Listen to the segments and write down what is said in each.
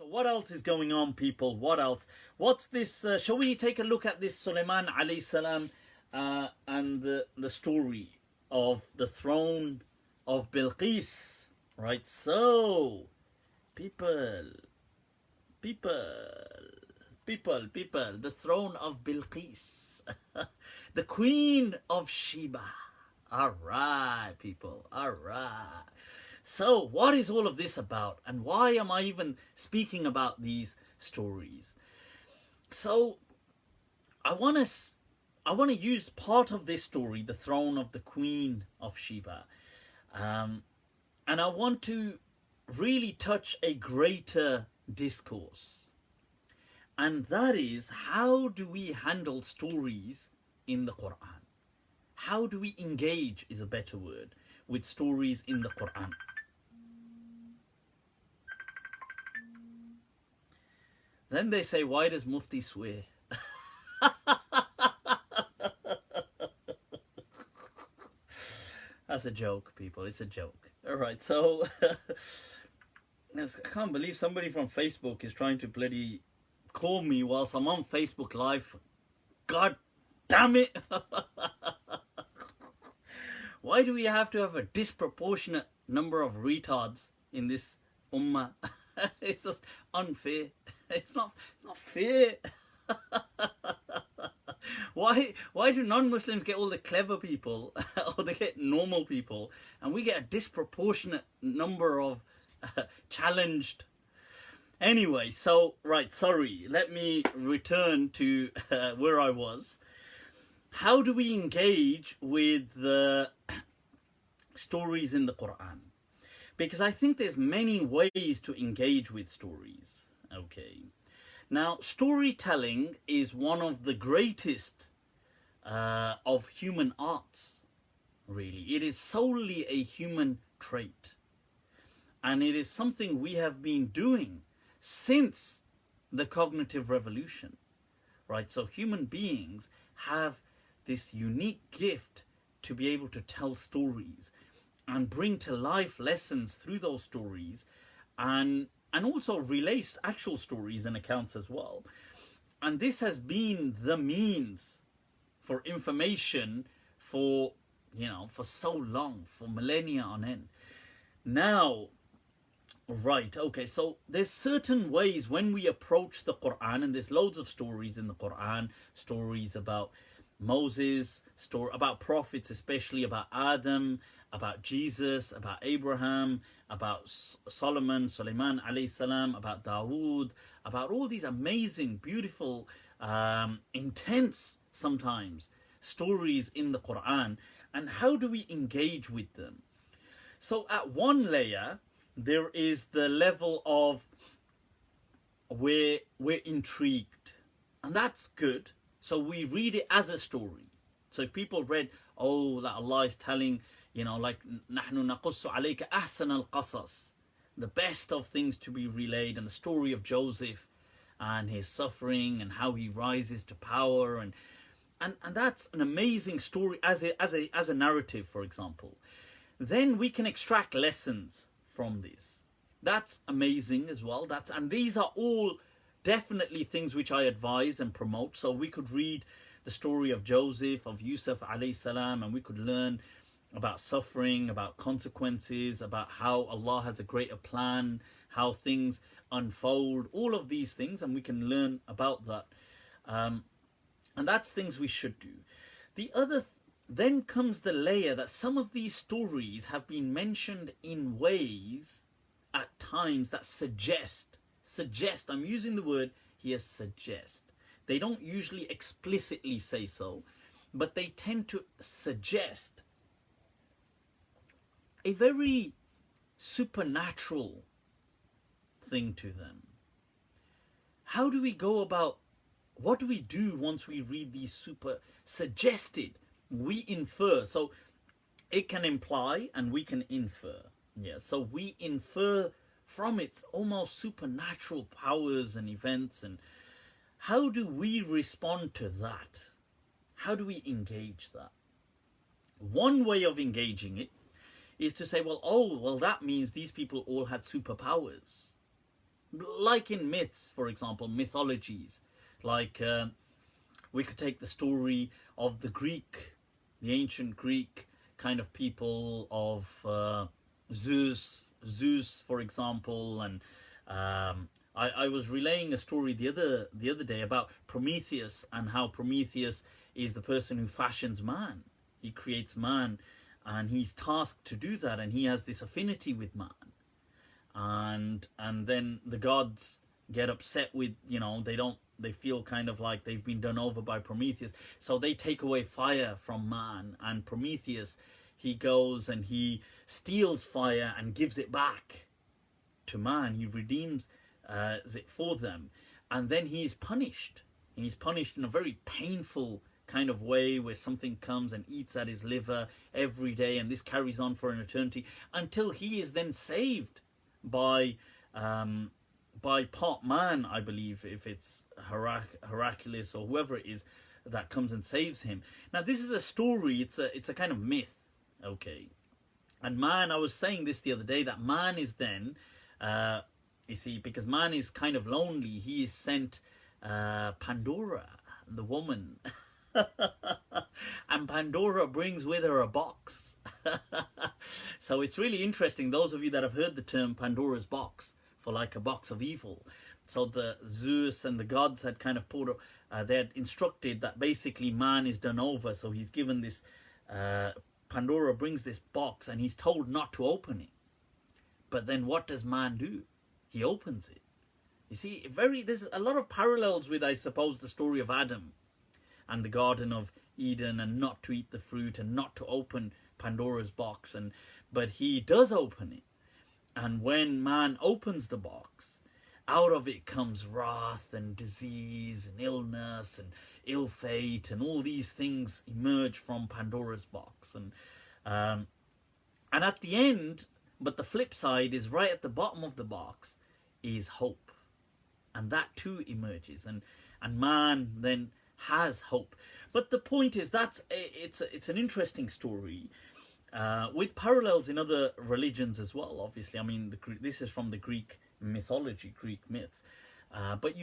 So what else is going on, people? What else? What's this? Shall we take a look at this Sulaiman alayhi salam and the story of the throne of Bilqis? Right. So, people, people, people, the throne of Bilqis, the Queen of Sheba. All right, people. All right. So, what is all of this about, and why am I even speaking about these stories? So, I want to use part of this story, the throne of the Queen of Sheba, and I want to really touch a greater discourse, and that is, how do we handle stories in the Quran? How do we engage, is a better word, with stories in the Quran? Then they say, why does Mufti swear? That's a joke, people. It's a joke. All right, so I can't believe somebody from Facebook is trying to bloody call me whilst I'm on Facebook Live. God damn it. Why do we have to have a disproportionate number of retards in this ummah? It's just unfair. It's not fair. Why do non-Muslims get all the clever people or they get normal people, and we get a disproportionate number of challenged? Anyway, so right, sorry, let me return to where I was. How do we engage with the stories in the Quran? Because I think there's many ways to engage with stories. Okay. Now, storytelling is one of the greatest of human arts, really. It is solely a human trait. And it is something we have been doing since the cognitive revolution, right? So human beings have this unique gift to be able to tell stories and bring to life lessons through those stories, and also relate actual stories and accounts as well. And this has been the means for information for so long, for millennia on end. Now, right, okay, so there's certain ways when we approach the Quran, and there's loads of stories in the Quran, stories about Moses, about prophets, especially about Adam, about Jesus, about Abraham, about Sulaiman alayhi salam, about Dawood, about all these amazing, beautiful, intense sometimes stories in the Quran, and how do we engage with them? So at one layer, there is the level of where we're intrigued, and that's good. So we read it as a story. So if people read, oh, that Allah is telling, like, نَحْنُ نَقُصُّ عَلَيْكَ أَحْسَنَ الْقَصَصِ, the best of things to be relayed, and the story of Joseph and his suffering and how he rises to power, and that's an amazing story as a narrative, for example. Then we can extract lessons from this. That's amazing as well. And these are all definitely things which I advise and promote. So we could read the story of Joseph, of Yusuf alayhi salam, and we could learn about suffering, about consequences, about how Allah has a greater plan, how things unfold, all of these things, and we can learn about that. And that's things we should do. The other then comes the layer that some of these stories have been mentioned in ways at times that suggest, I'm using the word here, suggest. They don't usually explicitly say so, but they tend to suggest a very supernatural thing to them. How do we go about, what do we do once we read these super suggested? We infer, so it can imply and we can infer. Yeah, so we infer from its almost supernatural powers and events, and how do we respond to that? How do we engage that? One way of engaging it is to say, well, that means these people all had superpowers. like in myths, for example, mythologies. Like we could take the story of the ancient Greek kind of people of Zeus, for example, and I was relaying a story the other day about Prometheus, and how Prometheus is the person who fashions man. He creates man, and he's tasked to do that, and he has this affinity with man. And then the gods get upset with, they feel kind of like they've been done over by Prometheus, so they take away fire from man. And Prometheus, he goes and he steals fire and gives it back to man. He redeems it for them, and then he's punished. He's punished in a very painful kind of way, where something comes and eats at his liver every day, and this carries on for an eternity, until he is then saved by part man, I believe, if it's Heracles or whoever it is that comes and saves him. Now this is a story, it's a kind of myth, okay? And man, I was saying this the other day, that man is then you see, because man is kind of lonely, he is sent Pandora, the woman. And Pandora brings with her a box. So it's really interesting, those of you that have heard the term Pandora's box, for like a box of evil. So the Zeus and the gods had kind of they had instructed that basically man is done over, so he's given this, Pandora brings this box, and he's told not to open it. But then what does man do? He opens it. You see, there's a lot of parallels with, I suppose, the story of Adam and the Garden of Eden, and not to eat the fruit and not to open Pandora's box. But he does open it. And when man opens the box, out of it comes wrath and disease and illness and ill fate, and all these things emerge from Pandora's box. And at the end, but the flip side is right at the bottom of the box is hope. And that too emerges. And man then has hope. But the point is, it's an interesting story, with parallels in other religions as well, obviously. I mean, this is from the Greek mythology, Greek myths. But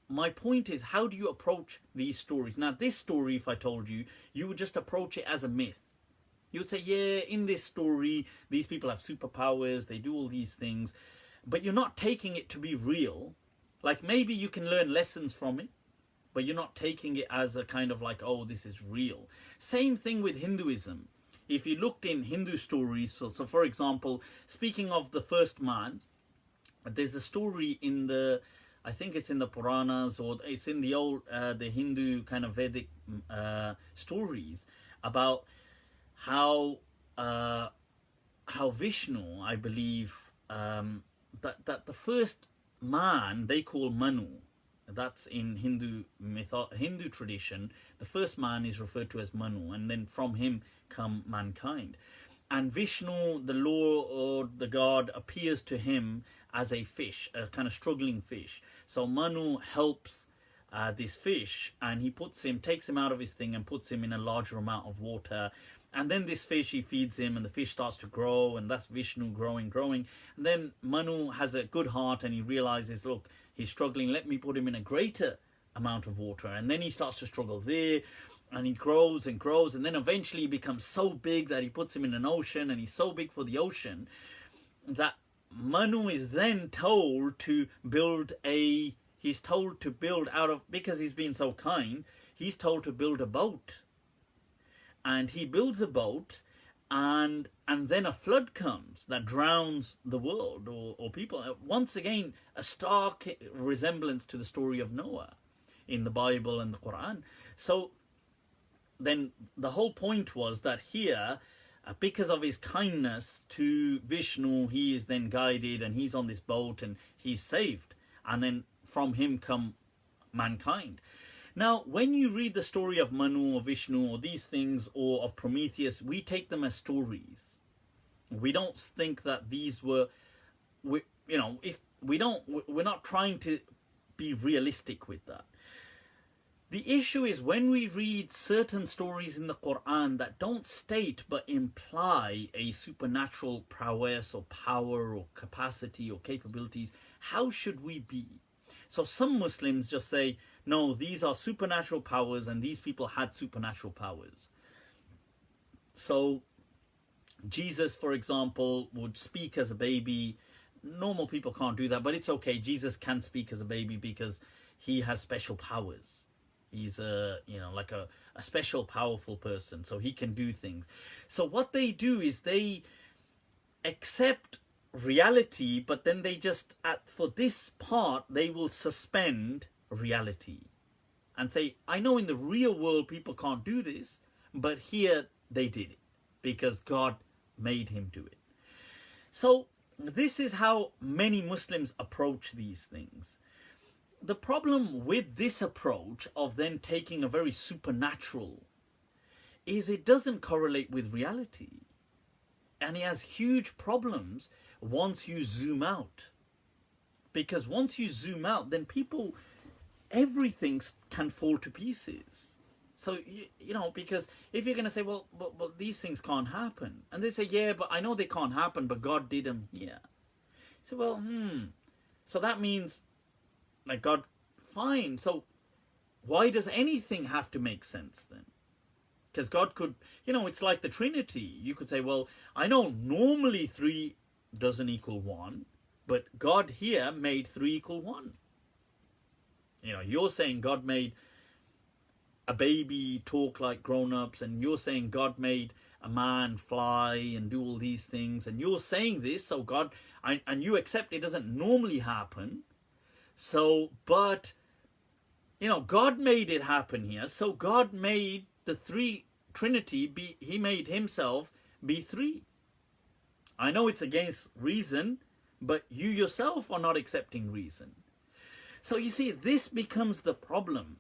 my point is, how do you approach these stories? Now, this story, if I told you, you would just approach it as a myth. You would say, yeah, in this story, these people have superpowers, they do all these things, but you're not taking it to be real. Like, maybe you can learn lessons from it, but you're not taking it as a kind of like, oh, this is real. Same thing with Hinduism. If you looked in Hindu stories, so for example, speaking of the first man, there's a story I think it's in the Puranas, or it's in the old, the Hindu kind of Vedic stories, about how Vishnu, I believe, that the first man they call Manu. That's in Hindu tradition. The first man is referred to as Manu, and then from him come mankind. And Vishnu, the Lord, the God, appears to him as a fish, a kind of struggling fish. So Manu helps this fish, and he takes him out of his thing and puts him in a larger amount of water. And then this fish, he feeds him, and the fish starts to grow, and that's Vishnu growing. And then Manu has a good heart, and he realizes, look, he's struggling, let me put him in a greater amount of water. And then he starts to struggle there, and he grows and grows, and then eventually he becomes so big that he puts him in an ocean, and he's so big for the ocean that Manu is then told to build because he's been so kind, he's told to build a boat. And he builds a boat, and then a flood comes that drowns the world or people. Once again, a stark resemblance to the story of Noah in the Bible and the Quran. So then the whole point was that here, because of his kindness to Vishnu, he is then guided, and he's on this boat, and he's saved. And then from him come mankind. Now, when you read the story of Manu or Vishnu or these things, or of Prometheus, we take them as stories. We don't think that these were, we're not trying to be realistic with that. The issue is when we read certain stories in the Quran that don't state but imply a supernatural prowess or power or capacity or capabilities, how should we be? So some Muslims just say, no, these are supernatural powers and these people had supernatural powers. So Jesus, for example, would speak as a baby. Normal people can't do that, but it's okay. Jesus can speak as a baby because he has special powers. He's like a special powerful person, so he can do things. So what they do is they accept reality, but then they just, for this part, they will suspend reality and say, I know in the real world people can't do this, but here they did it because God made him do it. So this is how many Muslims approach these things. The problem with this approach of then taking a very supernatural is it doesn't correlate with reality. And it has huge problems once you zoom out. Because once you zoom out, then everything can fall to pieces. So, because if you're going to say, well, these things can't happen. And they say, yeah, but I know they can't happen, but God did them here. So, well, so that means, like, God, fine. So why does anything have to make sense then? Because God could, it's like the Trinity. You could say, well, I know normally 3 doesn't equal 1, but God here made 3 equal 1. You're saying God made a baby talk like grown-ups, and you're saying God made a man fly and do all these things, and you're saying this, so God, and you accept it doesn't normally happen. So, but, God made it happen here. So God made the 3 Trinity he made himself be 3. I know it's against reason, but you yourself are not accepting reason. So you see, this becomes the problem.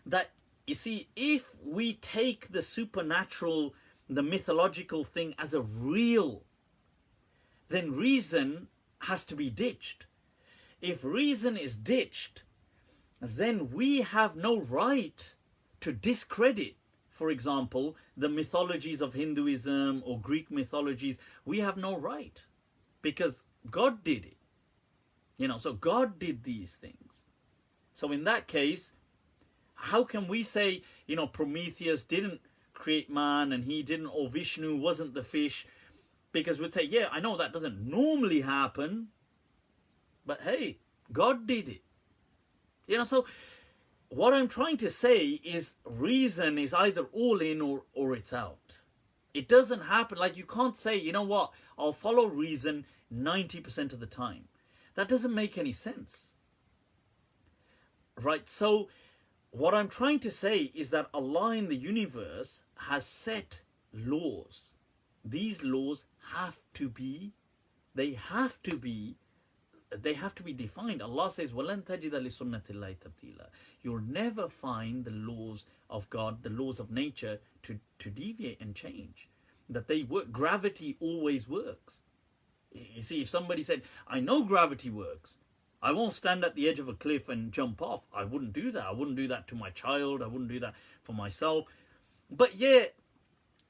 That, you see, if we take the supernatural, the mythological thing as a real, then reason has to be ditched. If reason is ditched, then we have no right to discredit, for example, the mythologies of Hinduism or Greek mythologies. We have no right because God did it. So God did these things. So in that case, how can we say, Prometheus didn't create man and he didn't, or Vishnu wasn't the fish? Because we'd say, yeah, I know that doesn't normally happen, but hey, God did it. So what I'm trying to say is reason is either all in or it's out. It doesn't happen. Like, you can't say, you know what, I'll follow reason 90% of the time. That doesn't make any sense. Right? So what I'm trying to say is that Allah in the universe has set laws. These laws have to be defined. Allah says, وَلَن تَجِدَ لِسُنَّةِ اللَّهِ تَبْدِيلًا. You'll never find the laws of God, the laws of nature, to deviate and change. That they work. Gravity always works. You see, if somebody said, I know gravity works, I won't stand at the edge of a cliff and jump off. I wouldn't do that. I wouldn't do that to my child. I wouldn't do that for myself. But yet,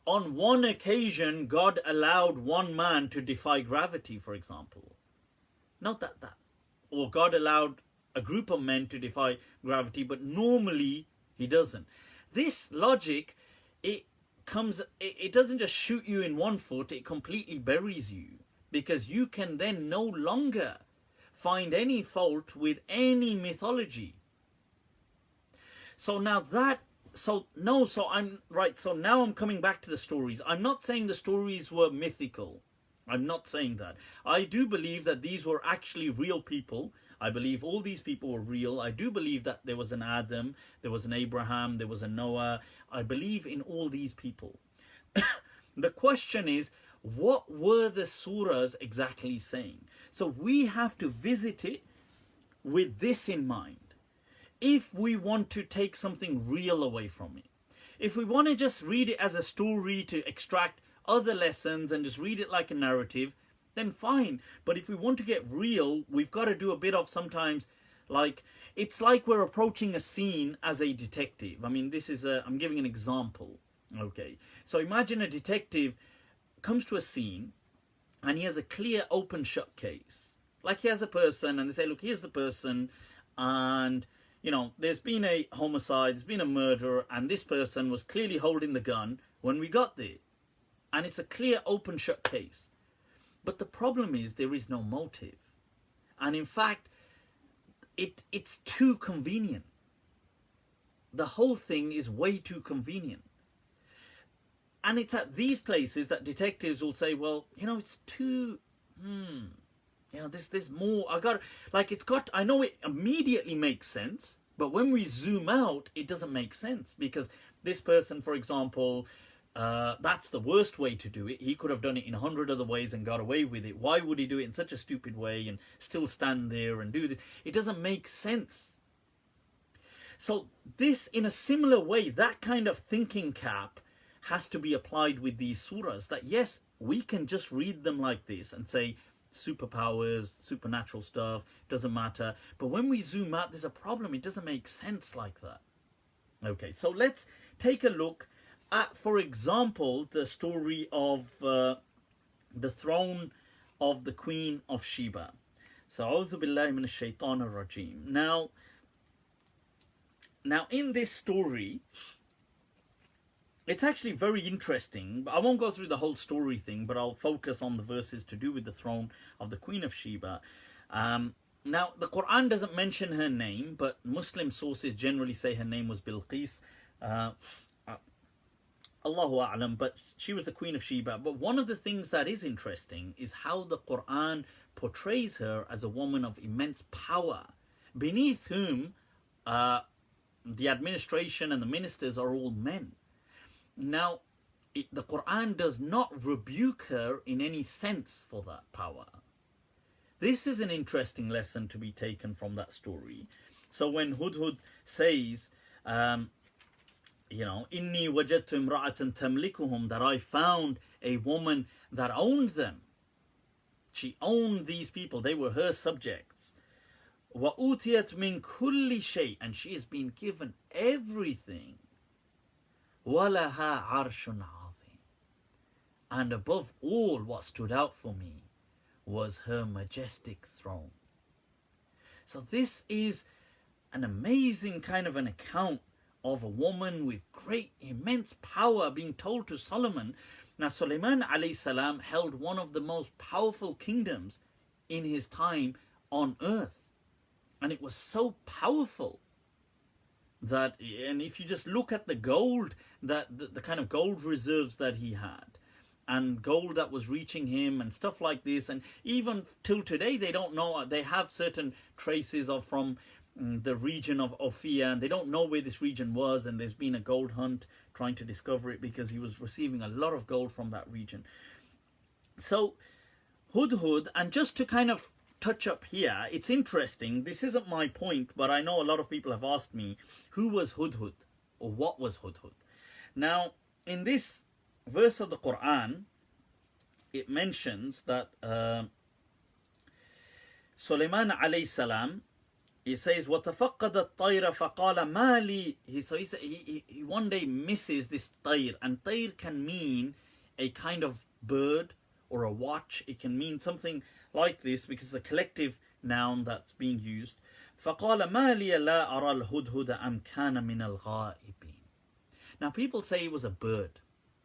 on one occasion, God allowed one man to defy gravity, for example. Not that. Or God allowed a group of men to defy gravity, but normally he doesn't. This logic, it doesn't just shoot you in one foot, it completely buries you. Because you can then no longer find any fault with any mythology. So now I'm coming back to the stories. I'm not saying the stories were mythical. I'm not saying that. I do believe that these were actually real people. I believe all these people were real. I do believe that there was an Adam, there was an Abraham, there was a Noah. I believe in all these people. The question is, what were the surahs exactly saying? So we have to visit it with this in mind. If we want to take something real away from it. If we want to just read it as a story to extract other lessons and just read it like a narrative, then fine. But if we want to get real, we've got to do a bit of sometimes Like, it's like we're approaching a scene as a detective. I mean, I'm giving an example. Okay. So imagine a detective comes to a scene and he has a clear open shut case. Like, he has a person and they say, look, here's the person, and there's been a homicide, there's been a murder, and this person was clearly holding the gun when we got there. And it's a clear open shut case. But the problem is there is no motive. And in fact, it's too convenient. The whole thing is way too convenient. And it's at these places that detectives will say, well, it's too, there's more. I know it immediately makes sense, but when we zoom out, it doesn't make sense, because this person, for example, that's the worst way to do it. He could have done it in 100 other ways and got away with it. Why would he do it in such a stupid way and still stand there and do this? It doesn't make sense. So this, in a similar way, that kind of thinking cap has to be applied with these surahs, that yes, we can just read them like this and say superpowers, supernatural stuff, doesn't matter. But when we zoom out, there's a problem. It doesn't make sense like that. Okay, so let's take a look at, for example, the story of the throne of the Queen of Sheba. So, A'udhu billahi minash shaitanir rajim. Now, in this story, it's actually very interesting. I won't go through the whole story thing, but I'll focus on the verses to do with the throne of the Queen of Sheba. Now, the Quran doesn't mention her name, but Muslim sources generally say her name was Bilqis. Allahu A'lam, but she was the Queen of Sheba. But one of the things that is interesting is how the Quran portrays her as a woman of immense power, beneath whom the administration and the ministers are all men. Now, the Quran does not rebuke her in any sense for that power. This is an interesting lesson to be taken from that story. So when Hudhud says, Inni wajadtu imra'atan tamlikuhum, that I found a woman that owned them. She owned these people. They were her subjects. Wa utiyat min kulli shay, and she has been given everything. وَلَهَا عَرْشٌ عَظِيمٌ. And above all, what stood out for me was her majestic throne. So this is an amazing kind of an account of a woman with great, immense power being told to Solomon. Now, Sulaiman alayhi salam held one of the most powerful kingdoms in his time on earth. And it was so powerful that, and if you just look at the gold, that the kind of gold reserves that he had, and gold that was reaching him and stuff like this, and even till today they don't know, they have certain traces of from the region of Ophir, and they don't know where this region was, and there's been a gold hunt trying to discover it because he was receiving a lot of gold from that region. So Hudhud, and just to kind of touch up here, it's interesting, this isn't my point, but I know a lot of people have asked me, who was Hudhud, or what was Hudhud? Now, in this verse of the Quran, it mentions that Sulaiman alayhi salam, he says, وَتَفَقَّدَ الطَّيْرَ فَقَالَ مَا لِي. So he one day misses this tayr, and tayr can mean a kind of bird or a watch. It can mean something like this because it's a collective noun that's being used. فَقَالَ مَا لِي لَا أَرَى الْهُدْهُدَ أَمْ كَانَ مِنَ الْغَائِبِينَ. Now, people say it was a bird.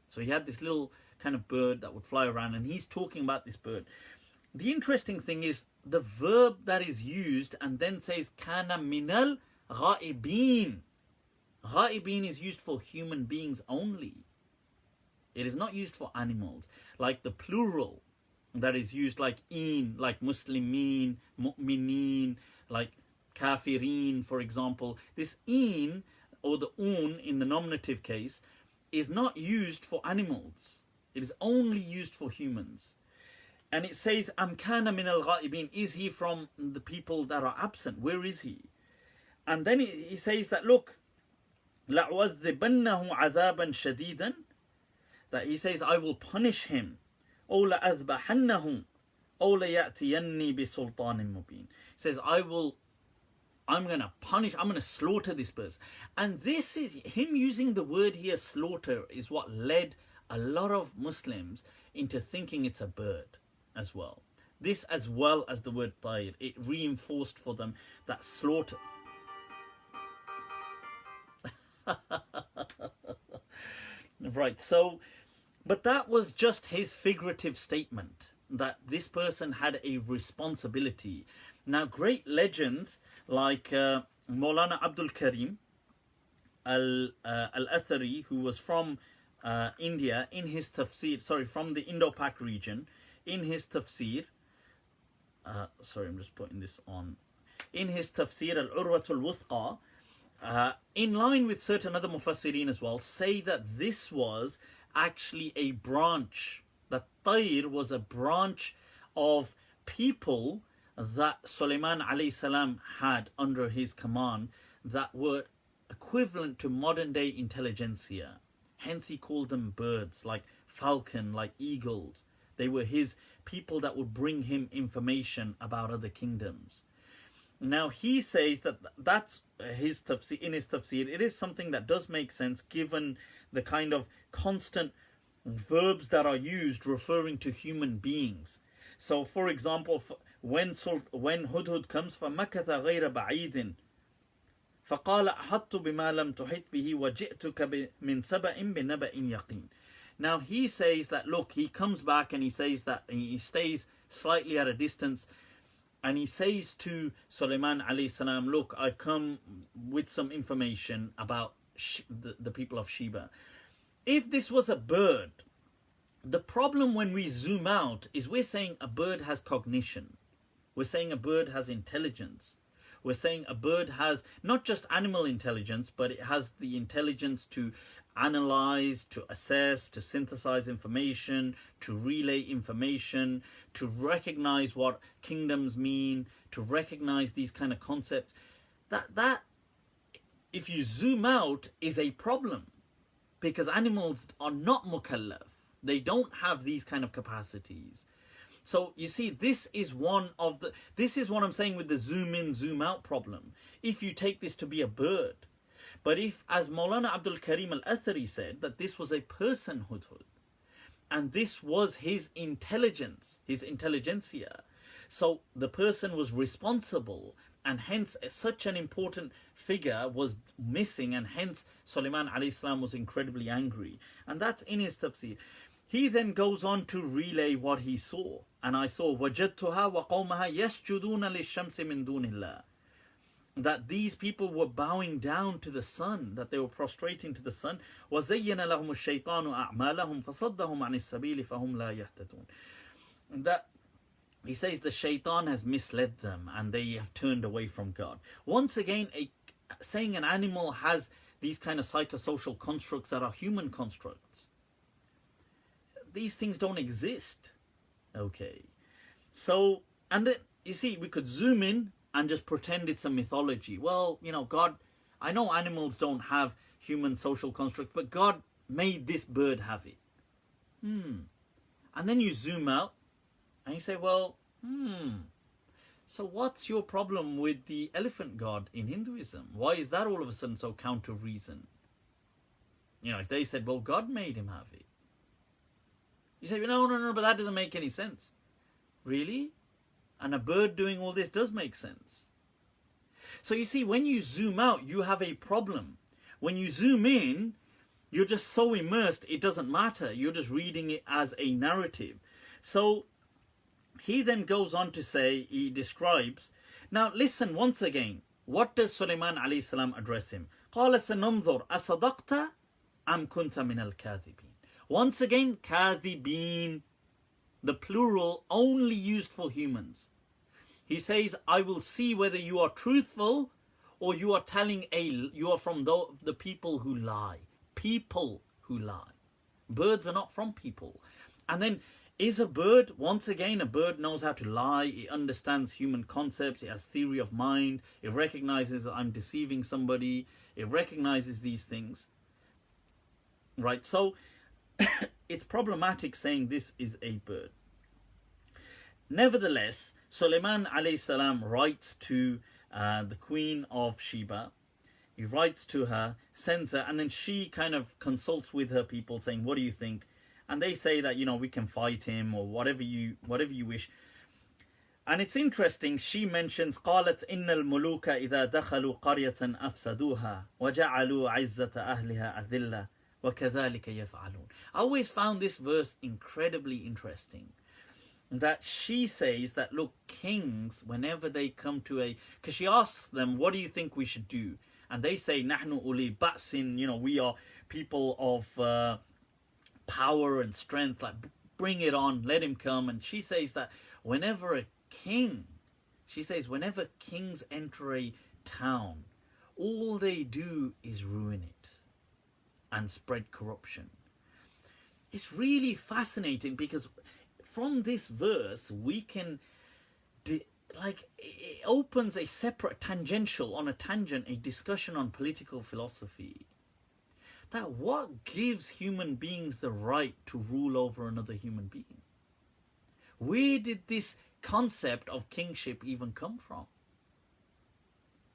So he had this little kind of bird that would fly around, and he's talking about this bird. The interesting thing is the verb that is used and then says kana minal ghaibin. Ghaibin is used for human beings only. It is not used for animals. Like the plural that is used like in, like muslimin, mu'minin, like kafirin, for example. This in, or the un in the nominative case, is not used for animals. It is only used for humans. And it says, Am kana min al-ghaibin, is he from the people that are absent? Where is he? And then he says that, look, لَأُعَذِّبَنَّهُ عَذَابًا شَدِيدًا, that he says, I will punish him. أَوْ لَأَذْبَحَنَّهُ أَوْ لَيَأْتِيَنِّي بِسُلْطَانٍ مُبِينٍ. He says, I will I'm going to punish, I'm going to slaughter this person. And this is, him using the word here, slaughter, is what led a lot of Muslims into thinking it's a bird as well. This, as well as the word tayr, it reinforced for them that slaughter. Right, so, but that was just his figurative statement, that this person had a responsibility. Now, great legends like Maulana Abdul Karim al-Athari, who was from India, in his tafsir, sorry, from the Indo-Pak region, in his tafsir, sorry, I'm just putting this on, in his tafsir al-Urwatul Wuthqa, in line with certain other mufassirin as well, say that this was actually a branch, that Tayr was a branch of people that Sulaiman alayhi salam had under his command that were equivalent to modern day intelligentsia. Hence he called them birds, like falcon, like eagles. They were his people that would bring him information about other kingdoms. Now he says that that's his tafsir, in his tafsir, it is something that does make sense given the kind of constant verbs that are used referring to human beings. So for example, when Hudhud comes, فَمَكَثَ غَيْرَ بَعِيدٍ فَقَالَ أَحَطْتُ بِمَا لَمْ تُحِطْ بِهِ وَجِئْتُكَ مِنْ سَبَإٍ بِنَبَإٍ يَقِينٍ. Now he says that, look, he comes back and he says that he stays slightly at a distance. And he says to Sulaiman alayhi salam, look, I've come with some information about the people of Sheba. If this was a bird, the problem when we zoom out is we're saying a bird has cognition. We're saying a bird has intelligence. We're saying a bird has not just animal intelligence, but it has the intelligence to analyze, to assess, to synthesize information, to relay information, to recognize what kingdoms mean, to recognize these kind of concepts. That if you zoom out, is a problem, because animals are not mukallaf. They don't have these kind of capacities. So you see, this is what I'm saying with the zoom in, zoom out problem. If you take this to be a bird, but if, as Maulana Abdul Karim al-Athari said, that this was a person, Hudhud, and this was his intelligence, his intelligentsia, so the person was responsible, and hence such an important figure was missing, and hence Sulaiman alayhi salam was incredibly angry. And that's in his tafsir. He then goes on to relay what he saw. And I saw وَجَدْتُهَا وَقَوْمَهَا يَسْجُدُونَ لِلشَّمْسِ مِن دُونِ اللَّهِ, that these people were bowing down to the sun, that they were prostrating to the sun. وَزَيَّنَ لَهُمُ الشَّيْطَانُ أَعْمَالَهُمْ فَصَدَّهُمْ عَنِ السَّبِيلِ فَهُمْ لَا يَهْتَدُونَ. That he says the shaitan has misled them and they have turned away from God. Once again, saying an animal has these kind of psychosocial constructs that are human constructs. These things don't exist. Okay. So, and then, you see, we could zoom in and just pretend it's a mythology. Well, you know, God, I know animals don't have human social construct, but God made this bird have it. And then you zoom out and you say, well, so what's your problem with the elephant god in Hinduism? Why is that all of a sudden so counter reason? You know, if they said, well, God made him have it. You say, no, but that doesn't make any sense. Really? And a bird doing all this does make sense. So you see, when you zoom out, you have a problem. When you zoom in, you're just so immersed, it doesn't matter. You're just reading it as a narrative. So he then goes on to say, he describes. Now listen, once again, what does Sulaiman alayhi salam address him? قَالَ سَنَنْظُرْ أَصَدَقْتَ أَمْ كُنْتَ مِنَ الْكَاذِبِينَ. Once again, kadhibeen, the plural only used for humans. He says, I will see whether you are truthful or you are you are from the people who lie. People who lie. Birds are not from people. And then, is a bird, once again, a bird knows how to lie. It understands human concepts. It has theory of mind. It recognizes that I'm deceiving somebody. It recognizes these things. Right, so it's problematic saying this is a bird. Nevertheless, Sulaiman alayhi salam writes to the Queen of Sheba. He writes to her, sends her, and then she kind of consults with her people saying, what do you think? And they say that, we can fight him or whatever you wish. And it's interesting, she mentions, قالت إن الملوك إذا دخلوا قرية أفسدوها وجعلوا عزة أهلها أذلة وكذلك يفعلون. I always found this verse incredibly interesting. That she says that, look, kings, whenever they come to because she asks them, what do you think we should do? And they say, نحن أولي بأس, we are people of power and strength, like bring it on, let him come. And she says that whenever kings enter a town, all they do is ruin it and spread corruption. It's really fascinating because from this verse we can it opens a separate tangential, on a tangent, a discussion on political philosophy. That what gives human beings the right to rule over another human being? Where did this concept of kingship even come from?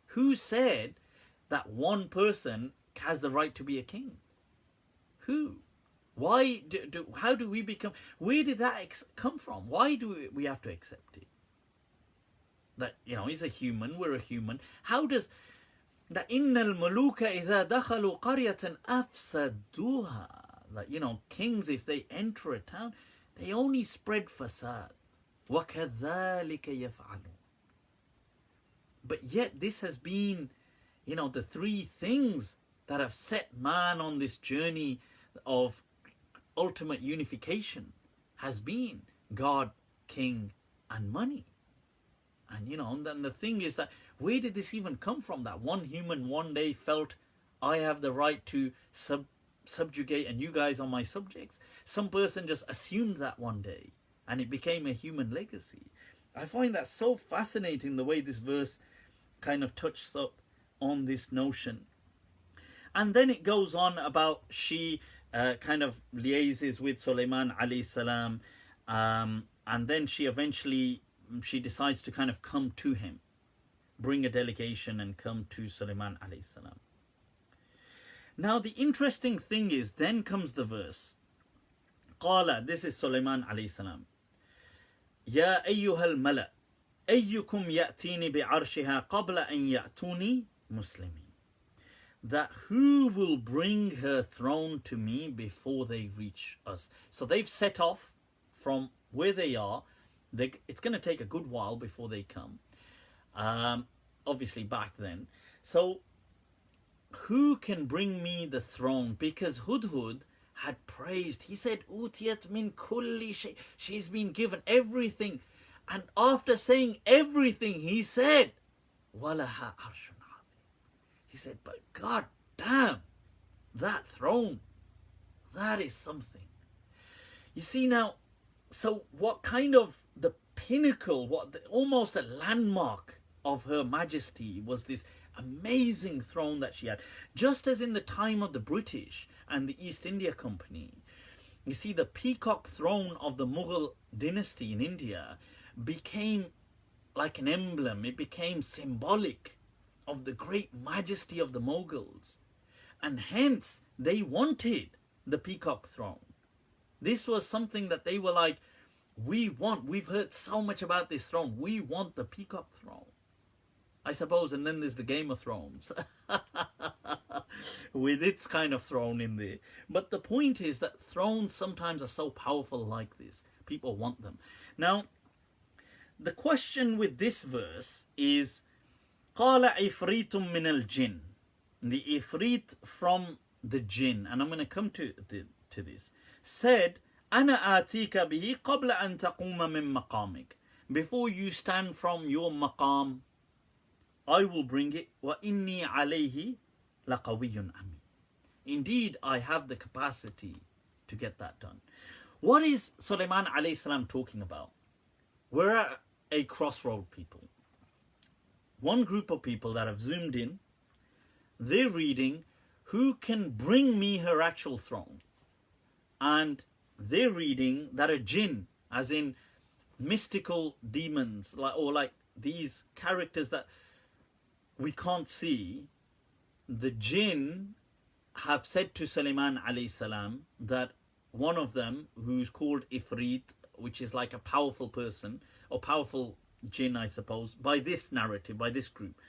Who said that one person has the right to be a king? Who? Why how do we become? Where did that come from? Why do we have to accept it? That he's a human, we're a human. How does that إن الملوك إذا دخلوا قرية أفسدوها? That kings, if they enter a town, they only spread fasad. وكذلك يفعلون. But yet this has been, the three things that have set man on this journey of ultimate unification has been God, king, and money. And then the thing is that where did this even come from? That one human one day felt, I have the right to subjugate and you guys are my subjects. Some person just assumed that one day and it became a human legacy. I find that so fascinating, the way this verse kind of touches up on this notion. And then it goes on about she kind of liaises with Sulaiman alayhi salam, and then she eventually decides to kind of come to him, bring a delegation and come to Sulaiman alayhi salam. Now the interesting thing is, then comes the verse. قال, this is Sulaiman alayhi salam. يا أيها الملأ أيكم يأتيني بعرشها قبل أن يأتوني مسلمين. That who will bring her throne to me before they reach us? So they've set off from where they are. It's going to take a good while before they come. Obviously back then. So who can bring me the throne? Because Hudhud had praised. He said, Utiyat min kulli shay. She's been given everything. And after saying everything, he said, Walaha arshun. He said, but God damn, that throne, that is something. You see now, so what kind of the pinnacle, almost a landmark of her majesty was this amazing throne that she had. Just as in the time of the British and the East India Company, you see the peacock throne of the Mughal dynasty in India became like an emblem. It became symbolic of the great majesty of the Mughals, and hence they wanted the peacock throne. This was something that they were like, we've heard so much about this throne, we want the peacock throne, I suppose. And then there's the Game of Thrones with its kind of throne in there. But the point is that thrones sometimes are so powerful like this, people want them. Now the question with this verse is, قال عفريت من الجن. The ifrit from the jinn, and I'm going to come to this, said, أنا آتيك به قبل أن تقوم من مقامك. Before you stand from your maqam, I will bring it. وإني عليه لقوي أمين. Indeed, I have the capacity to get that done. What is Sulaiman alayhi salam talking about? We're at a crossroad, people. One group of people that have zoomed in, they're reading, who can bring me her actual throne? And they're reading that a jinn, as in mystical demons, like these characters that we can't see, the jinn have said to Sulaiman alayhi salam that one of them, who's called Ifrit, which is like a powerful person, or powerful jinn, I suppose, by this narrative, by this group,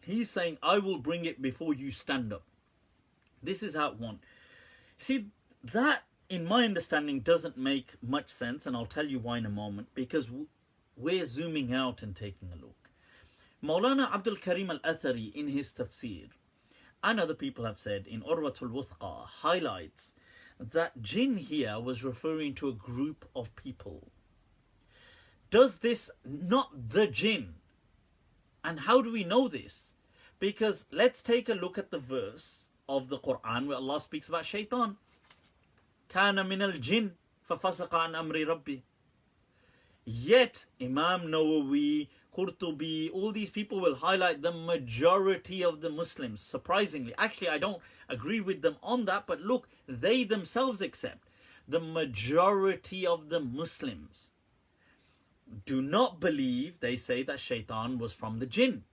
he's saying, I will bring it before you stand up. This is how it went. See, that, in my understanding, doesn't make much sense, and I'll tell you why in a moment, because we're zooming out and taking a look. Maulana Abdul Karim al-Athari, in his tafsir, and other people have said in Urwatul Wuthqa, highlights that jinn here was referring to a group of people. Does this, not the jinn? And how do we know this? Because let's take a look at the verse of the Quran where Allah speaks about shaitan. Kana min al-jinn fafasaqa an amri rabbi. Yet Imam Nawawi, Qurtubi, all these people will highlight the majority of the Muslims. Surprisingly, actually I don't agree with them on that, but look, they themselves accept the majority of the Muslims do not believe, they say, that shaitan was from the jinn.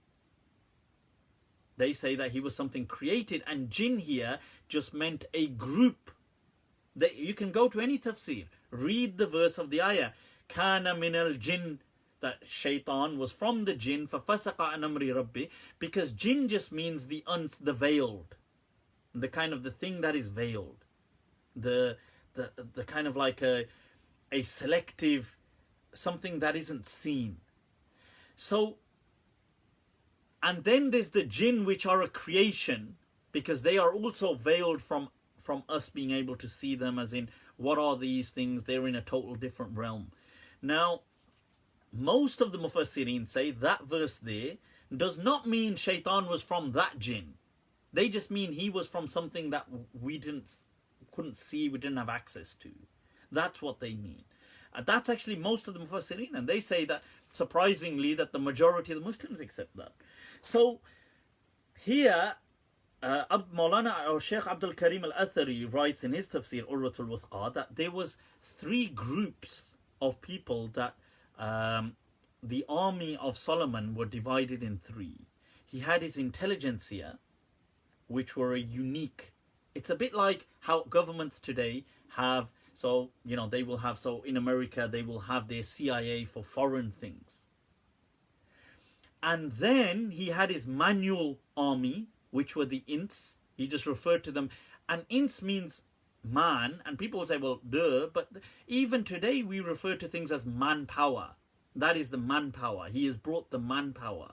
They say that he was something created, and jinn here just meant a group. You can go to any tafsir, read the verse of the ayah, Kana min al-jinn, that shaitan was from the jinn, fafasaqa an amri rabbi, because jinn just means the veiled, the kind of the thing that is veiled, the kind of like a selective, something that isn't seen. So, and then there's the jinn, which are a creation, because they are also veiled from us being able to see them, as in, what are these things? They're in a total different realm. Now, most of the Mufassirin say that verse there does not mean shaitan was from that jinn. They just mean he was from something that we couldn't see, we didn't have access to. That's what they mean. That's actually most of the Mufassirin, and they say that, surprisingly, that the majority of the Muslims accept that. So, here, Maulana or Sheikh Abdul Karim al-Athari writes in his tafsir, Urwatul Wuthqa, that there was 3 groups of people that the army of Solomon were divided in 3. He had his intelligentsia, which were a unique, it's a bit like how governments today have, so, you know, they will have, so in America, they will have their CIA for foreign things. And then he had his manual army, which were the ints. He just referred to them. And ints means man. And people will say, well, duh. But even today, we refer to things as manpower. That is the manpower. He has brought the manpower.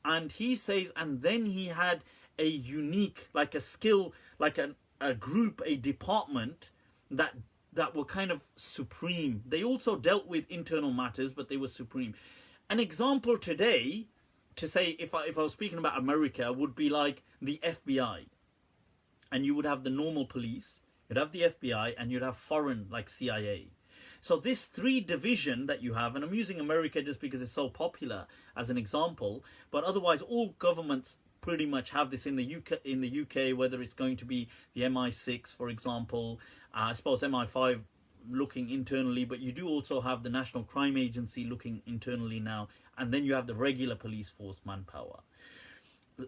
And he says, and then he had a unique, like a skill, like a group, a department that were kind of supreme. They also dealt with internal matters, but they were supreme. An example today, to say, if I was speaking about America, would be like the FBI. And you would have the normal police, you'd have the FBI, and you'd have foreign, like CIA. So this 3 division that you have, and I'm using America just because it's so popular as an example, but otherwise all governments pretty much have this in the UK, whether it's going to be the MI6, for example, I suppose MI5 looking internally, but you do also have the National Crime Agency looking internally now, and then you have the regular police force manpower.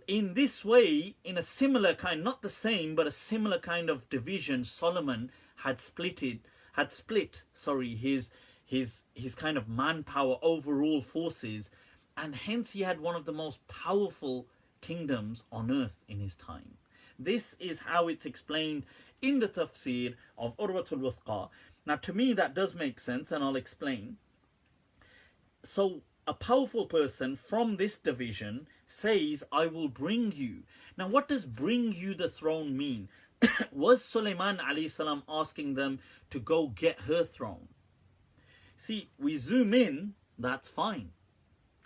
In this way, in a similar kind, not the same, but a similar kind of division, Solomon had split his kind of manpower, overall forces, and hence he had one of the most powerful kingdoms on earth in his time. This is how it's explained in the tafsir of Urwatul Wuthqa. Now, to me, that does make sense, and I'll explain. So, a powerful person from this division says, I will bring you. Now, what does bring you the throne mean? Was Sulaiman alayhi salam asking them to go get her throne? See, we zoom in, that's fine.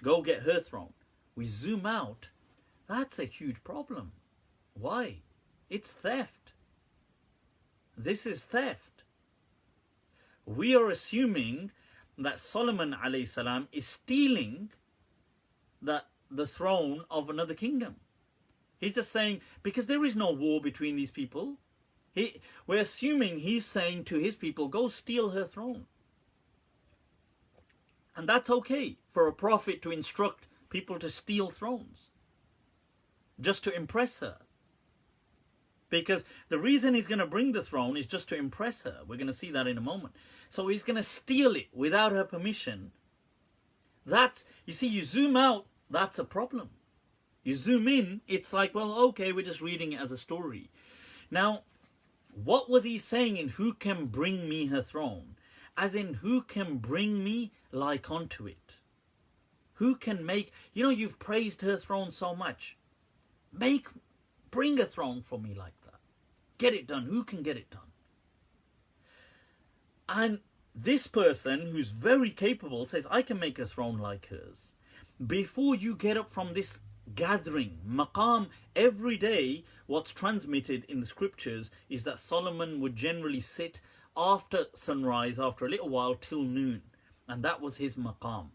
Go get her throne. We zoom out, that's a huge problem. Why? It's theft. This is theft. We are assuming that Solomon alayhi salam is stealing the throne of another kingdom. He's just saying, because there is no war between these people, we're assuming he's saying to his people, go steal her throne. And that's okay for a prophet to instruct people to steal thrones just to impress her. Because the reason he's going to bring the throne is just to impress her. We're going to see that in a moment. So he's going to steal it without her permission. That's, you see, you zoom out, that's a problem. You zoom in, it's like, well, okay, we're just reading it as a story. Now, what was he saying in who can bring me her throne? As in, who can bring me like unto it? Who can make, you know, you've praised her throne so much. Bring a throne for me like that. Get it done. Who can get it done? And this person who's very capable says, I can make a throne like hers. Before you get up from this gathering, maqam, every day, what's transmitted in the scriptures is that Solomon would generally sit after sunrise, after a little while, till noon. And that was his maqam.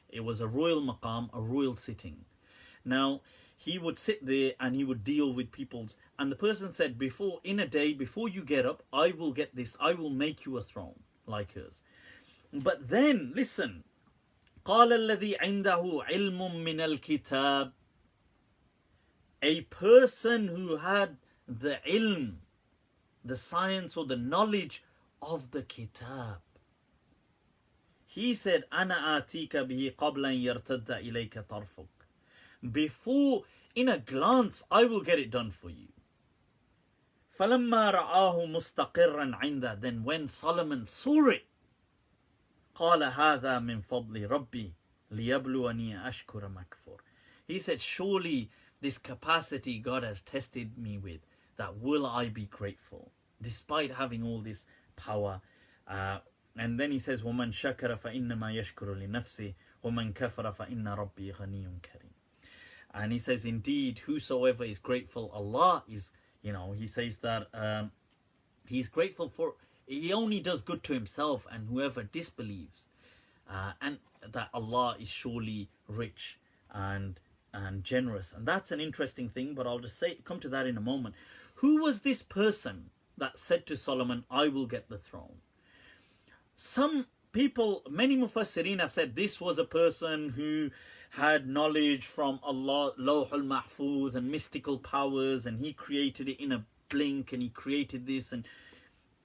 It was a royal maqam, a royal sitting. Now, he would sit there and he would deal with people's, and the person said, in a day, before you get up, I will get this, I will make you a throne like hers. But then, listen, قال الذي عنده علم من الكتاب, a person who had the ilm, the science or the knowledge of the kitab. He said, أنا آتيك به قبل أن يرتد إليك طرفك. Before, in a glance, I will get it done for you. فَلَمَّا رَآهُ مُسْتَقِرًّا عِنْدَهُ, then when Solomon saw it, قَالَ هَذَا مِنْ فَضْلِ رَبِّي لِيَبْلُوَنِي أَشْكُرَ مَكْفُرٍ. He said, surely this capacity God has tested me with, that will I be grateful, despite having all this power. And then he says, وَمَنْ شَكَرَ فَإِنَّمَا يَشْكُرُ لِنَفْسِهِ وَمَنْ كَفَرَ فَإِنَّ رَبِّي غَنِيٌّ كَرِيمٌ. And he says, indeed, whosoever is grateful, Allah is, he says that he's grateful for, he only does good to himself, and whoever disbelieves, and that Allah is surely rich and generous. And that's an interesting thing, but I'll just come to that in a moment. Who was this person that said to Solomon, I will get the throne? Some people, many Mufassirin have said this was a person who had knowledge from Allah, Lawh al-Mahfuz, and mystical powers, and he created it in a blink, and he created this. And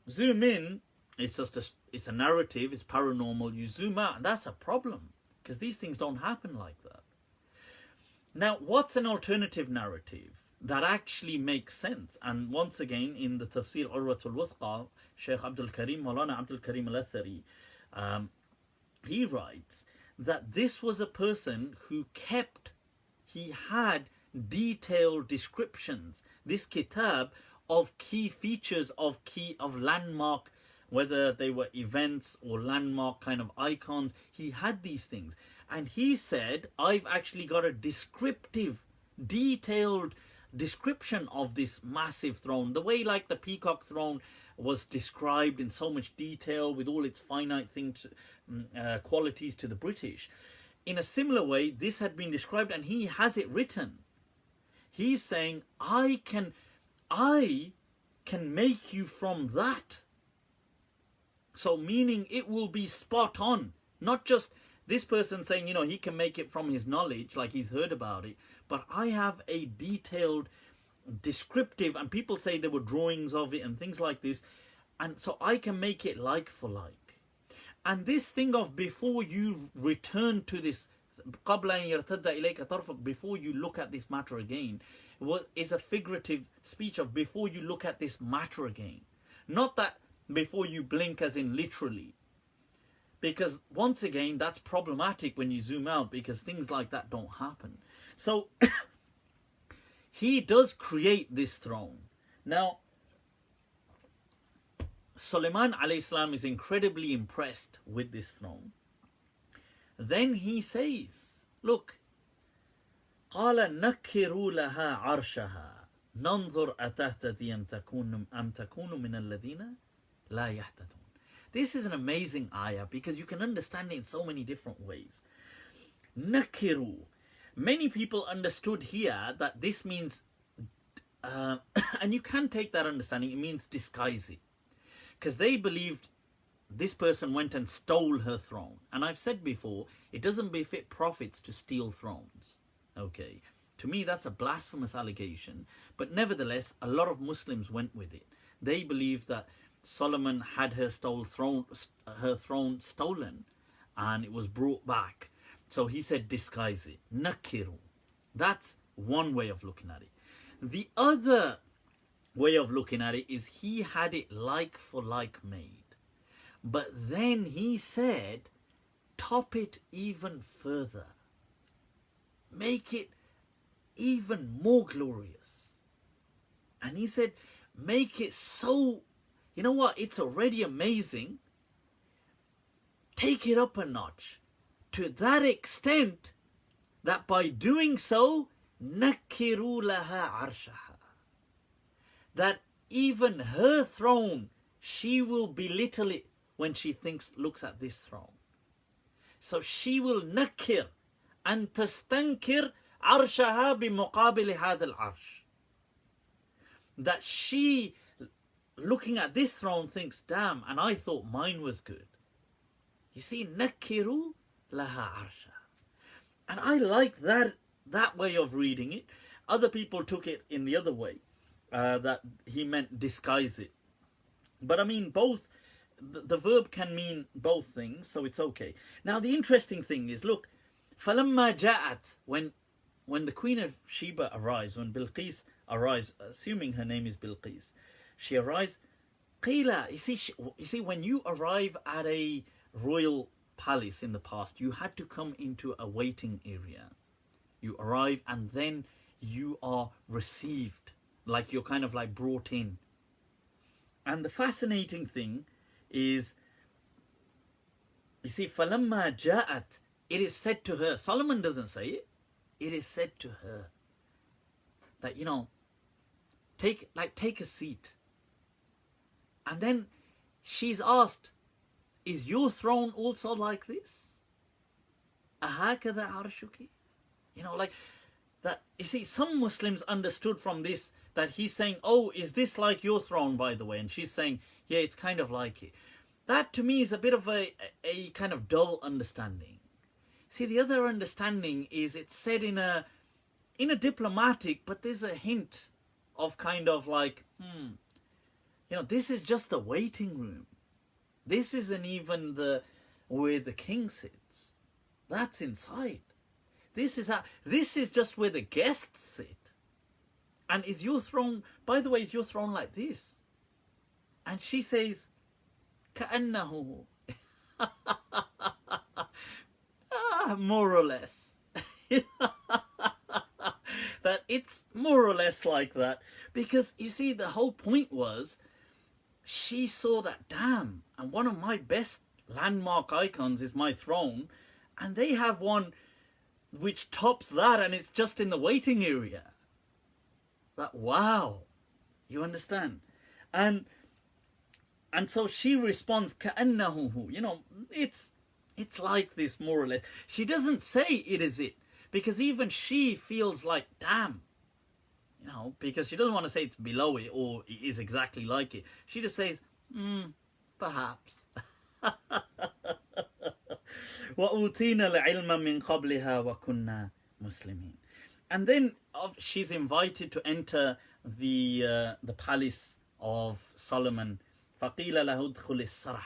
zoom in, it's a narrative, it's paranormal. You zoom out, and that's a problem, because these things don't happen like that. Now, what's an alternative narrative that actually makes sense? And once again, in the Tafsir Urwatul Wuthqa, Shaykh Abdul Karim, Maulana Abdul Karim al-Athari, he writes that this was a person who he had detailed descriptions, this kitab, of key features of landmark, whether they were events or landmark kind of icons. He had these things. And he said, I've actually got a descriptive, detailed description of this massive throne, the way like the peacock throne was described in so much detail with all its finite things, qualities to the British. In a similar way, this had been described, and he has it written. He's saying, I can make you from that. So meaning it will be spot on, not just this person saying, he can make it from his knowledge, like he's heard about it, but I have a detailed, descriptive, and people say there were drawings of it and things like this, and so I can make it like for like. And this thing of before you return to this, قَبْلَ أَنْ يَرْتَدَّ إِلَيْكَ طَرْفُكَ, before you look at this matter again, is a figurative speech of before you look at this matter again. Not that before you blink as in literally. Because once again, that's problematic when you zoom out, because things like that don't happen. So he does create this throne. Now, Sulaiman alayhi salam is incredibly impressed with this throne. Then he says, look, قال نكروا لها عرشها ننظر أتهتدي أم تكون من الذين لا يهتدون. This is an amazing ayah, because you can understand it in so many different ways. Nakiru. Many people understood here that this means, and you can take that understanding, it means disguise it. Because they believed this person went and stole her throne. And I've said before, it doesn't befit prophets to steal thrones. Okay, to me that's a blasphemous allegation. But nevertheless, a lot of Muslims went with it. They believed that Solomon had her throne stolen, and it was brought back. So he said, disguise it. Nakiru. That's one way of looking at it. The other way of looking at it is he had it like for like made. But then he said, top it even further. Make it even more glorious. And he said, make it so, you know what, it's already amazing. Take it up a notch to that extent that by doing so, نَكِّرُوا لَهَا عَرْشَهَا, that even her throne, she will belittle it when she looks at this throne. So she will nakir and tastankir عرشها بمقابل هذا العرش. That she, looking at this throne, thinks, damn, and I thought mine was good. You see, nakiru laha arsha. And I like that way of reading it. Other people took it in the other way, that he meant disguise it. But I mean, both, the verb can mean both things, so it's okay. Now, the interesting thing is, look, فَلَمَّا جَاءَتْ, when the Queen of Sheba arrives, when Bilqis arrives, assuming her name is Bilqis, she arrives, قِيلَ, you see, when you arrive at a royal palace in the past, you had to come into a waiting area. You arrive and then you are received, like you're kind of like brought in. And the fascinating thing is, you see, فَلَمَّا جَاءَتْ, it is said to her, Solomon doesn't say it, it is said to her that, you know, take a seat. And then she's asked, is your throne also like this? أَهَكَذَا عَرْشُكِ? You know, like that. You see, some Muslims understood from this that he's saying, oh, is this like your throne, by the way? And she's saying, yeah, it's kind of like it. That to me is a bit of a kind of dull understanding. See, the other understanding is it's said in a diplomatic, but there's a hint of kind of like, you know, this is just the waiting room. This isn't even where the king sits. That's inside. This is just where the guests sit. And is your throne, by the way, is your throne like this? And she says, كأنه. More or less. That it's more or less like that. Because, you see, the whole point was, she saw that, damn, and one of my best landmark icons is my throne, and they have one which tops that, and it's just in the waiting area. That, wow, you understand? And so she responds, كأنه, you know, it's like this, more or less. She doesn't say it is it, because even she feels like, damn, you know, because she doesn't want to say it's below it or it is exactly like it. She just says, perhaps. وَأُوتِينَا الْعِلْمَ مِنْ قَبْلِهَا وَكُنَّا مُسْلِمِينَ. And then she's invited to enter the palace of Solomon. فَقِيلَ لَهُ ادْخُلِ السَّرَحِ.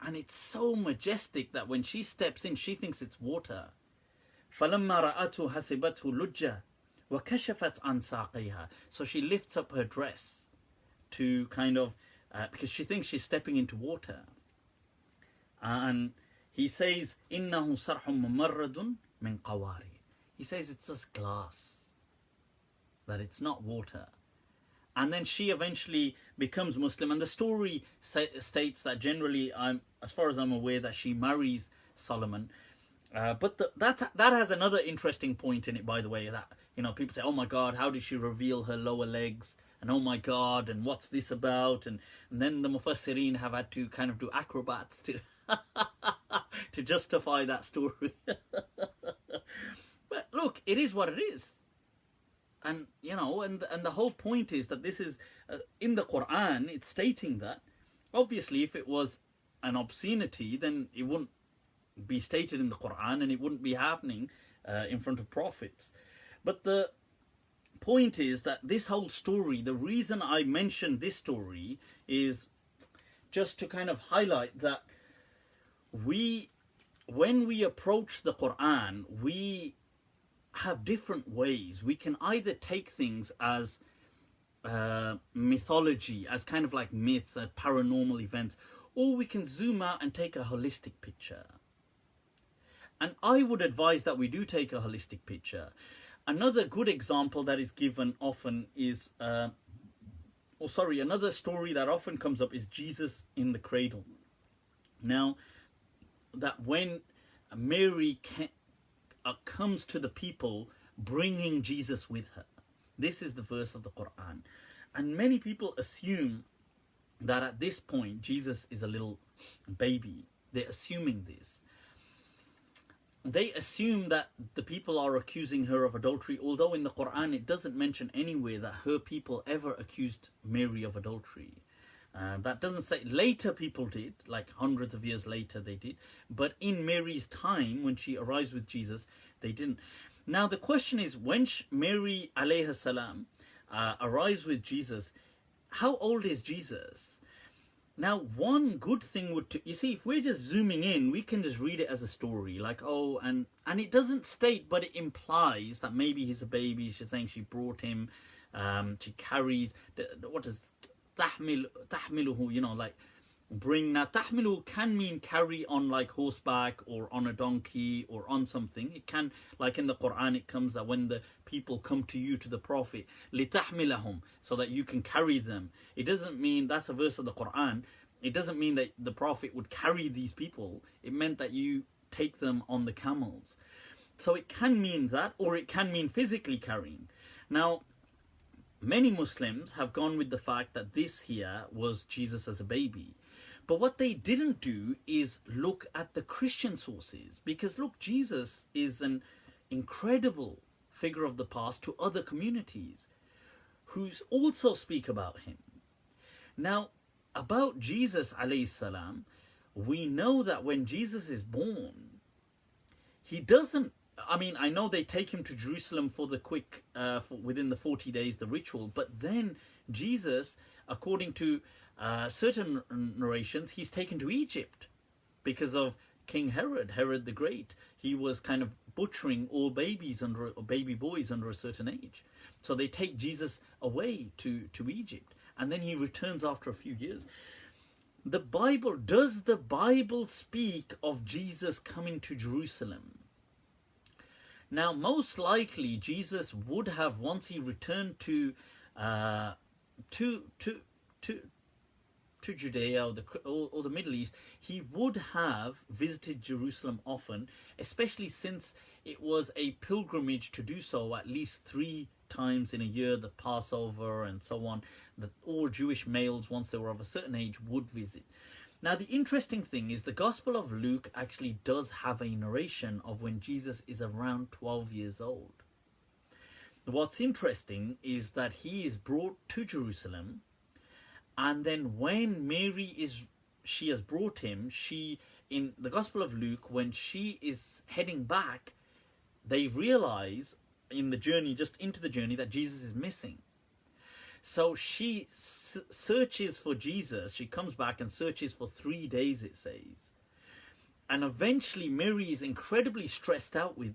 And it's so majestic that when she steps in, she thinks it's water. فَلَمَّا رَأَتْهُ حَسِبَتْهُ لُجَّةً وَكَشَفَتْ عَنْ سَاقِيهَا. So she lifts up her dress to kind of, because she thinks she's stepping into water. And he says, إِنَّهُ صَرْحٌ مُمَرَّدٌ مِنْ قَوَارِيرٍ. He says it's just glass, that it's not water. And then she eventually becomes Muslim. And the story states that generally, as far as I'm aware, that she marries Solomon. But that has another interesting point in it, by the way, that, you know, people say, oh my God, how did she reveal her lower legs? And oh my God, and what's this about? And then the Mufassirin have had to kind of do acrobats to to justify that story. But look, it is what it is. And, you know, and the whole point is that this is, in the Quran, it's stating that, obviously, if it was an obscenity, then it wouldn't be stated in the Quran and it wouldn't be happening in front of prophets. But the point is that this whole story, the reason I mentioned this story is just to kind of highlight that when we approach the Quran, we have different ways. We can either take things as mythology, as kind of like myths, paranormal events, or we can zoom out and take a holistic picture. And I would advise that we do take a holistic picture. Another good example that is given often is, another story that often comes up is Jesus in the cradle. Now, that when Mary comes to the people bringing Jesus with her. This is the verse of the Quran. And many people assume that at this point Jesus is a little baby. They're assuming this. They assume that the people are accusing her of adultery, although in the Quran it doesn't mention anywhere that her people ever accused Mary of adultery. That doesn't say. Later people did, like hundreds of years later they did, but in Mary's time, when she arrives with Jesus, they didn't. Now the question is, when Mary alayhi salam arrives with Jesus, how old is Jesus? Now, one good thing you see, if we're just zooming in, we can just read it as a story, like, oh, and it doesn't state, but it implies that maybe he's a baby. She's saying she brought him, she carries, what does tahmiluhu, like bring. Now, tahmilu can mean carry on like horseback or on a donkey or on something. It can, like in the Quran, it comes that when the people come to you, to the Prophet, litahmilahum, so that you can carry them. It doesn't mean, that's a verse of the Quran, it doesn't mean that the Prophet would carry these people. It meant that you take them on the camels. So it can mean that, or it can mean physically carrying. Now, many Muslims have gone with the fact that this here was Jesus as a baby. But what they didn't do is look at the Christian sources. Because look, Jesus is an incredible figure of the past to other communities who also speak about him. Now, about Jesus alayhi salam, we know that when Jesus is born, he doesn't, I know they take him to Jerusalem for the quick, within the 40 days, the ritual, but then Jesus, according to certain narrations, he's taken to Egypt because of King Herod the Great. He was kind of butchering all babies or baby boys under a certain age. So they take Jesus away to Egypt, and then he returns after a few years. Does the Bible speak of Jesus coming to Jerusalem? Now, most likely, Jesus would have, once he returned to Judea or the Middle East, he would have visited Jerusalem often, especially since it was a pilgrimage to do so at least 3 times in a year, the Passover and so on, that all Jewish males, once they were of a certain age, would visit. Now, the interesting thing is the Gospel of Luke actually does have a narration of when Jesus is around 12 years old. What's interesting is that he is brought to Jerusalem, and then when she has brought him, in the Gospel of Luke, when she is heading back, they realize in the journey, just into the journey, that Jesus is missing. So she searches for Jesus. She comes back and searches for 3 days, it says. And eventually Mary is incredibly stressed out with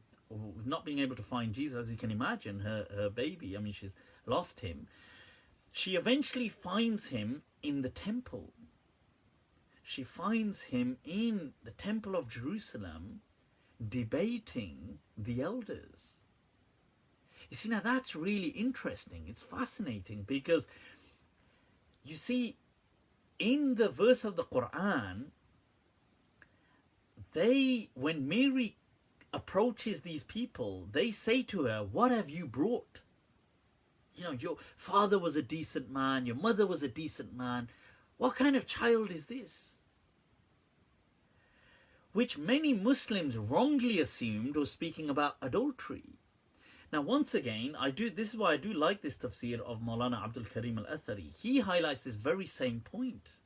not being able to find Jesus, as you can imagine, her baby. She's lost him. She eventually finds him in the temple. She finds him in the temple of Jerusalem debating the elders. You see, now that's really interesting. It's fascinating because, you see, in the verse of the Quran, when Mary approaches these people, they say to her, "What have you brought? Your father was a decent man, your mother was a decent man. What kind of child is this?" Which many Muslims wrongly assumed was speaking about adultery. Now, once again, this is why I do like this tafsir of Maulana Abdul Karim al-Athari. He highlights this very same point.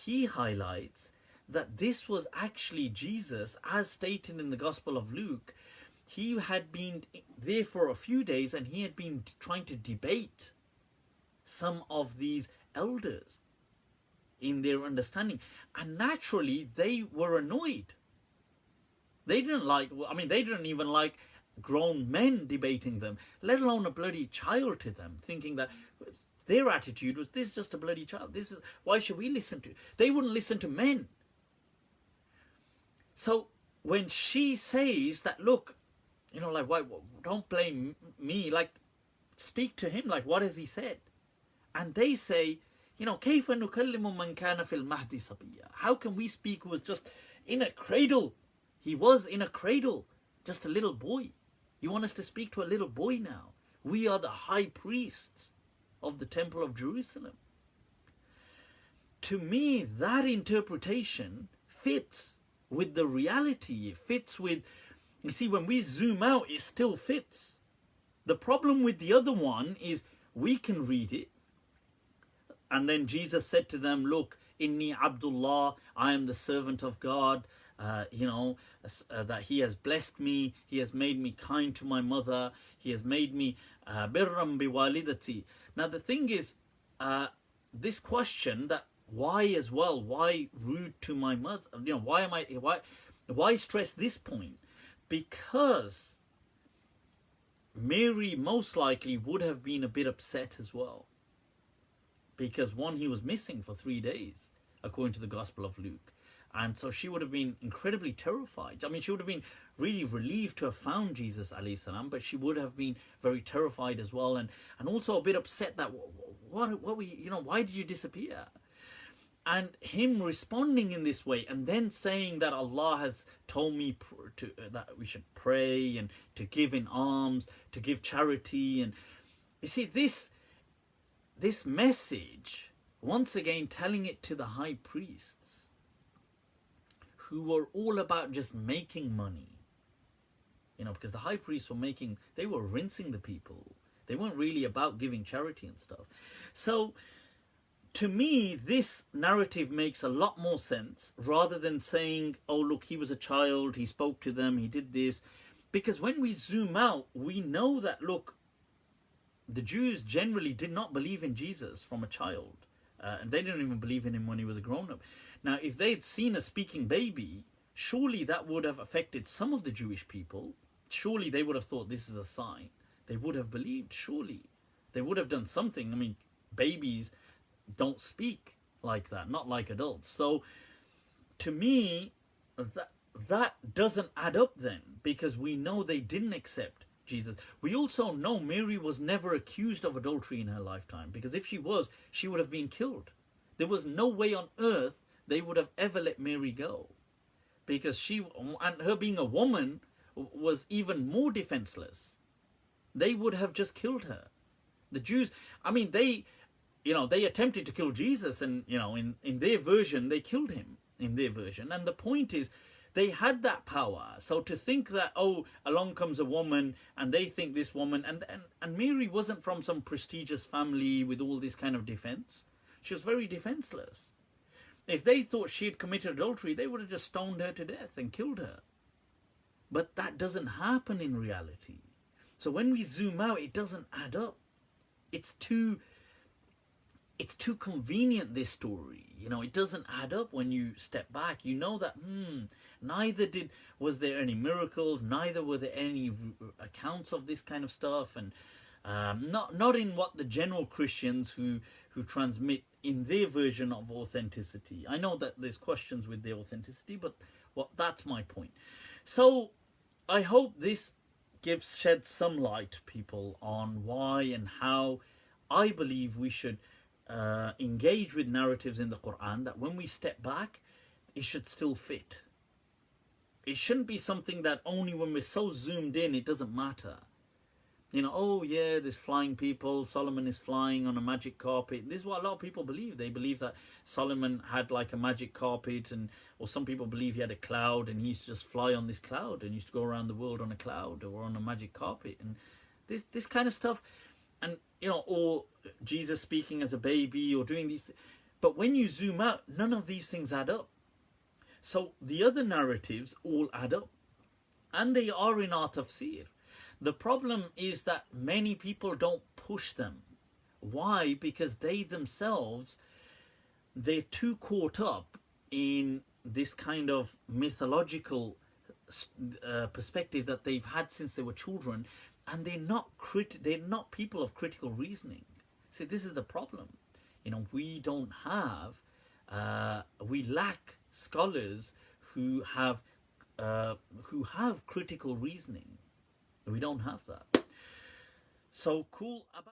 he highlights that this was actually Jesus, as stated in the Gospel of Luke. He had been there for a few days and he had been trying to debate some of these elders in their understanding. And naturally, they were annoyed. They didn't like, I mean, they didn't even like grown men debating them, let alone a bloody child to them, thinking that their attitude was, this is just a bloody child. This is, why should we listen to? They wouldn't listen to men. So when she says that, look, you know, like, why, don't blame me, like, speak to him, like, what has he said? And they say, you know, كيف نكلم من كان في المهد صبيا? How can we speak who was just in a cradle? He was in a cradle, just a little boy. You want us to speak to a little boy now? We are the high priests of the Temple of Jerusalem. To me, that interpretation fits with the reality. It fits with, you see, when we zoom out, it still fits. The problem with the other one is we can read it, and then Jesus said to them, look, Inni Abdullah, I am the servant of God, that he has blessed me, he has made me kind to my mother, he has made me birram biwalidati. Now the thing is, this question that why as well, why rude to my mother, you know, why stress this point? Because Mary most likely would have been a bit upset as well. Because one, he was missing for 3 days, according to the Gospel of Luke. And so she would have been incredibly terrified. I mean, she would have been really relieved to have found Jesus, alayhi salam, but she would have been very terrified as well, and also a bit upset that, what were you, you know, why did you disappear? And him responding in this way, and then saying that Allah has told me that we should pray and to give in alms, to give charity. And you see, this message, once again telling it to the high priests, who were all about just making money. You know, because the high priests they were rinsing the people. They weren't really about giving charity and stuff. So, to me, this narrative makes a lot more sense, rather than saying, oh, look, he was a child, he spoke to them, he did this. Because when we zoom out, we know that, look, the Jews generally did not believe in Jesus from a child. And they didn't even believe in him when he was a grown-up. Now, if they'd seen a speaking baby, surely that would have affected some of the Jewish people. Surely they would have thought this is a sign. They would have believed, surely. They would have done something. I mean, babies don't speak like that, not like adults. So, to me, that doesn't add up then, because we know they didn't accept Jesus. We also know Mary was never accused of adultery in her lifetime, because if she was, she would have been killed. There was no way on earth they would have ever let Mary go, because and her being a woman was even more defenseless. They would have just killed her. The Jews, I mean, they attempted to kill Jesus, and, you know, in their version, they killed him in their version. And the point is, they had that power. So to think that, oh, along comes a woman, and they think this woman, and Mary wasn't from some prestigious family with all this kind of defense. She was very defenseless. If they thought she had committed adultery, they would have just stoned her to death and killed her. But that doesn't happen in reality. So when we zoom out, it doesn't add up. It's too convenient, this story. You know, it doesn't add up when you step back. You know that, neither was there any miracles, neither were there any accounts of this kind of stuff, and not in what the general Christians who transmit in their version of authenticity. I know that there's questions with the authenticity, but that's my point. So I hope this sheds some light, people, on why and how I believe we should engage with narratives in the Quran, that when we step back, it should still fit. It shouldn't be something that only when we're so zoomed in, it doesn't matter. You know, oh yeah, there's flying people, Solomon is flying on a magic carpet. This is what a lot of people believe. They believe that Solomon had like a magic carpet, or some people believe he had a cloud and he used to just fly on this cloud and used to go around the world on a cloud or on a magic carpet. And this kind of stuff. And, you know, or Jesus speaking as a baby, or doing these. But when you zoom out, none of these things add up. So the other narratives all add up, and they are in our tafsir. The problem is that many people don't push them. Why? Because they themselves, they're too caught up in this kind of mythological perspective that they've had since they were children, and they're not people of critical reasoning. See, this is the problem. We don't have, we lack scholars who have critical reasoning. We don't have that. So cool about